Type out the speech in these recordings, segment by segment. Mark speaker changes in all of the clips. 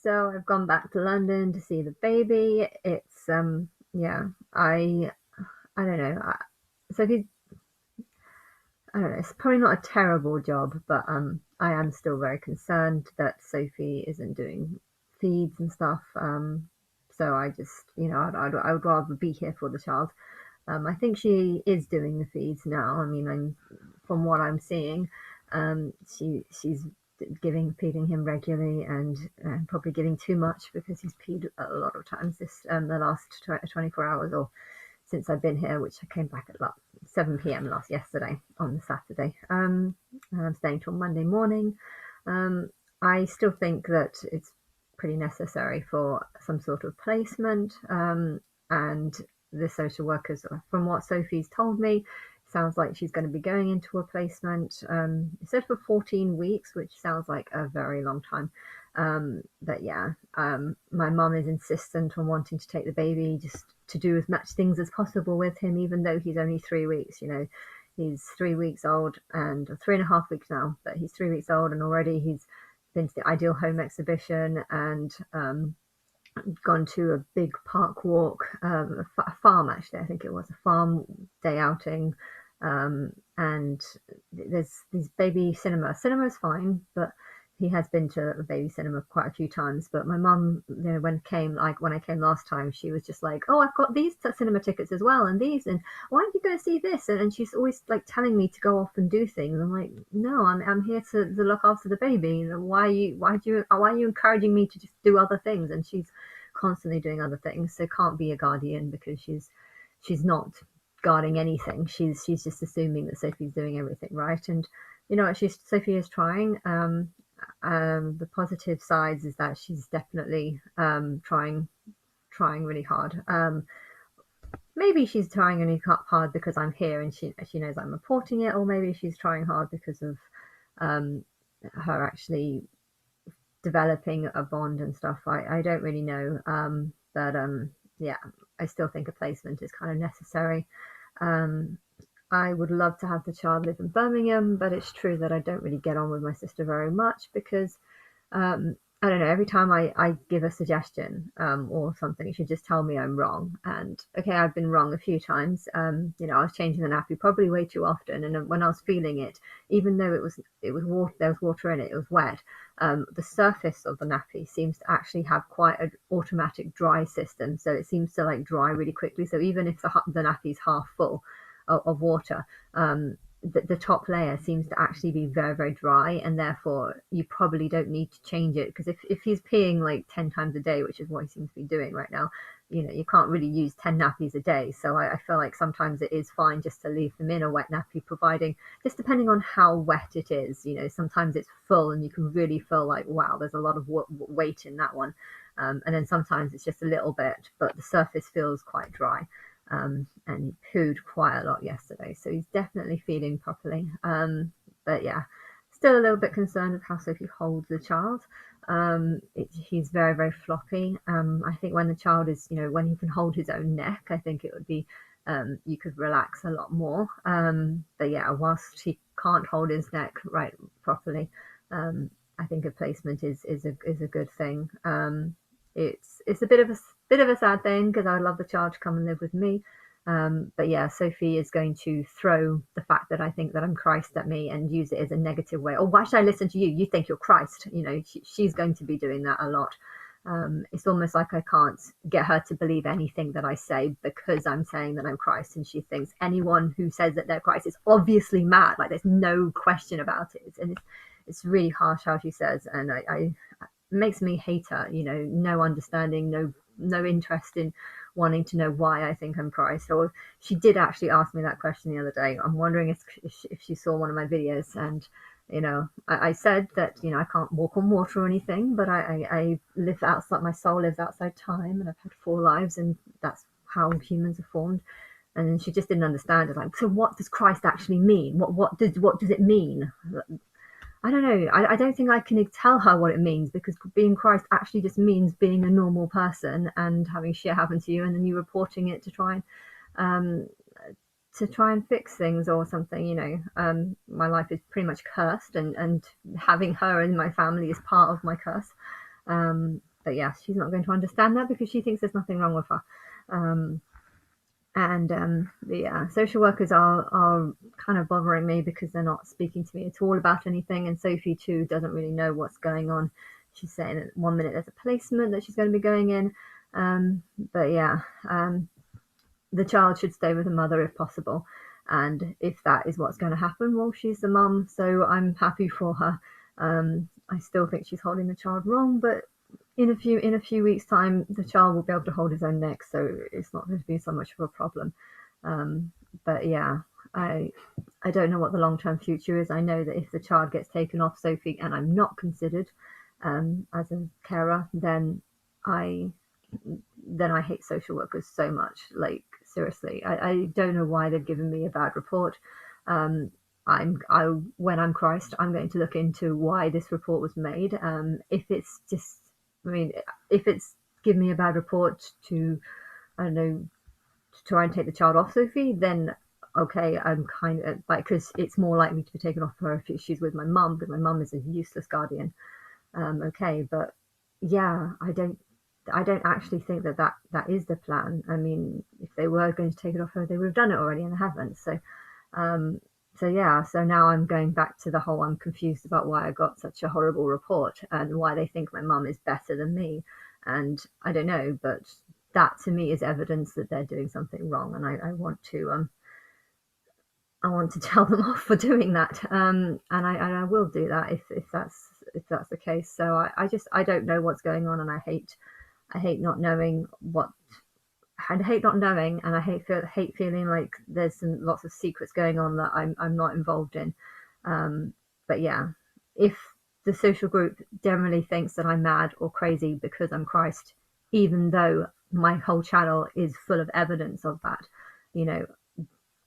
Speaker 1: So I've gone back to London to see the baby. It's yeah, I don't know. Sophie's I don't know. It's probably not a terrible job, but I am still very concerned that Sophie isn't doing feeds and stuff. So I just, I would rather be here for the child. I think she is doing the feeds now. I mean, from what I'm seeing, she's feeding him regularly and probably giving too much because he's peed a lot of times this the last 24 hours or since I've been here, which I came back at like 7 p.m. yesterday on the Saturday. And I'm staying till Monday morning. Um, I still think that it's pretty necessary for some sort of placement. And the social workers, from what Sophie's told me, sounds like she's going to be going into a placement. It said for 14 weeks, which sounds like a very long time. But yeah, my mum is insistent on wanting to take the baby just to do as much things as possible with him, even though he's only 3 weeks. He's 3 weeks old and 3.5 weeks now, but he's 3 weeks old and already he's been to the Ideal Home exhibition and gone to a big park walk, a farm actually. I think it was a farm day outing. And there's these baby cinema. Cinema's fine, but he has been to a baby cinema quite a few times. But my mum, when I came last time, she was just like, "Oh, I've got these cinema tickets as well, and these, and why don't you go see this?" And she's always like telling me to go off and do things. I'm like, "No, I'm here to look after the baby. Why are you encouraging me to just do other things?" And she's constantly doing other things, so can't be a guardian because she's not guarding anything. She's just assuming that Sophie's doing everything right. And Sophie is trying. The positive sides is that she's definitely trying really hard. Maybe she's trying really hard because I'm here and she knows I'm reporting it, or maybe she's trying hard because of her actually developing a bond and stuff. I don't really know. But yeah, I still think a placement is kind of necessary. Um, I would love to have the child live in Birmingham, but it's true that I don't really get on with my sister very much because I don't know, every time I give a suggestion or something, she just tell me I'm wrong. And okay, I've been wrong a few times. I was changing the nappy probably way too often. And when I was feeling it, even though it was water, there was water in it, it was wet. The surface of the nappy seems to actually have quite an automatic dry system. So it seems to like dry really quickly. So even if the nappy is half full of water, the top layer seems to actually be very, very dry, and therefore you probably don't need to change it because if he's peeing like 10 times a day, which is what he seems to be doing right now, you can't really use 10 nappies a day. So I feel like sometimes it is fine just to leave them in a wet nappy, providing just depending on how wet it is. Sometimes it's full and you can really feel like, wow, there's a lot of weight in that one. And then sometimes it's just a little bit, but the surface feels quite dry. And he pooed quite a lot yesterday, so he's definitely feeding properly. But yeah, still a little bit concerned with how Sophie holds the child. He's very, very floppy. I think when the child is, when he can hold his own neck, I think it would be, you could relax a lot more. But yeah, whilst he can't hold his neck right properly, I think a placement is a good thing. It's a bit of a sad thing because I would love the child to come and live with me. But yeah, Sophie is going to throw the fact that I think that I'm Christ at me and use it as a negative way. Or why should I listen to you? You think you're Christ. She's going to be doing that a lot. It's almost like I can't get her to believe anything that I say because I'm saying that I'm Christ, and she thinks anyone who says that they're Christ is obviously mad. Like there's no question about it, and it's really harsh how she says, and I makes me hate her. No understanding, no interest in wanting to know why I think I'm Christ. Or she did actually ask me that question the other day. I'm wondering if she saw one of my videos, and I said that I can't walk on water or anything, but I live outside. My soul lives outside time, and I've had 4 lives, and that's how humans are formed. And she just didn't understand it. Like, so what does Christ actually mean? What does it mean? I don't know. I don't think I can tell her what it means because being Christ actually just means being a normal person and having shit happen to you, and then you reporting it um, to try and fix things or something. My life is pretty much cursed, and having her in my family is part of my curse. but yeah, she's not going to understand that because she thinks there's nothing wrong with her. Um, and the social workers are kind of bothering me because they're not speaking to me at all about anything. And Sophie too doesn't really know what's going on. She's saying that one minute there's a placement that she's going to be going in, but yeah, the child should stay with the mother if possible. And if that is what's going to happen, well, she's the mum, so I'm happy for her. I still think she's holding the child wrong, but in a few weeks' time, the child will be able to hold his own neck, so it's not going to be so much of a problem. Um, but yeah, I I don't know what the long term future is. I know that if the child gets taken off Sophie and I'm not considered as a carer, I then I hate social workers so much. Like seriously, I don't know why they've given me a bad report. Um, I when I'm Christ, I'm going to look into why this report was made. If it's just, I mean, if it's give me a bad report to, I don't know, to try and take the child off Sophie, then okay, I'm kind of like, because it's more likely to be taken off her if she's with my mum, because my mum is a useless guardian. Okay, but yeah, I don't actually think that is the plan. I mean, if they were going to take it off her, they would have done it already, and they haven't. Um, so yeah, so now I'm going back to the whole. I'm confused about why I got such a horrible report and why they think my mum is better than me, and I don't know, but that to me is evidence that they're doing something wrong, and I want to tell them off for doing that, and I will do that if that's the case. So I don't know what's going on, and I hate not knowing what I hate not knowing, and I hate feeling like there's lots of secrets going on that I'm not involved in. Um, but yeah, if the social group generally thinks that I'm mad or crazy because I'm Christ, even though my whole channel is full of evidence of that, you know,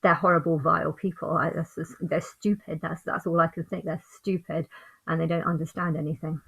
Speaker 1: they're horrible, vile people. They're stupid. That's all I can think. They're stupid, and they don't understand anything.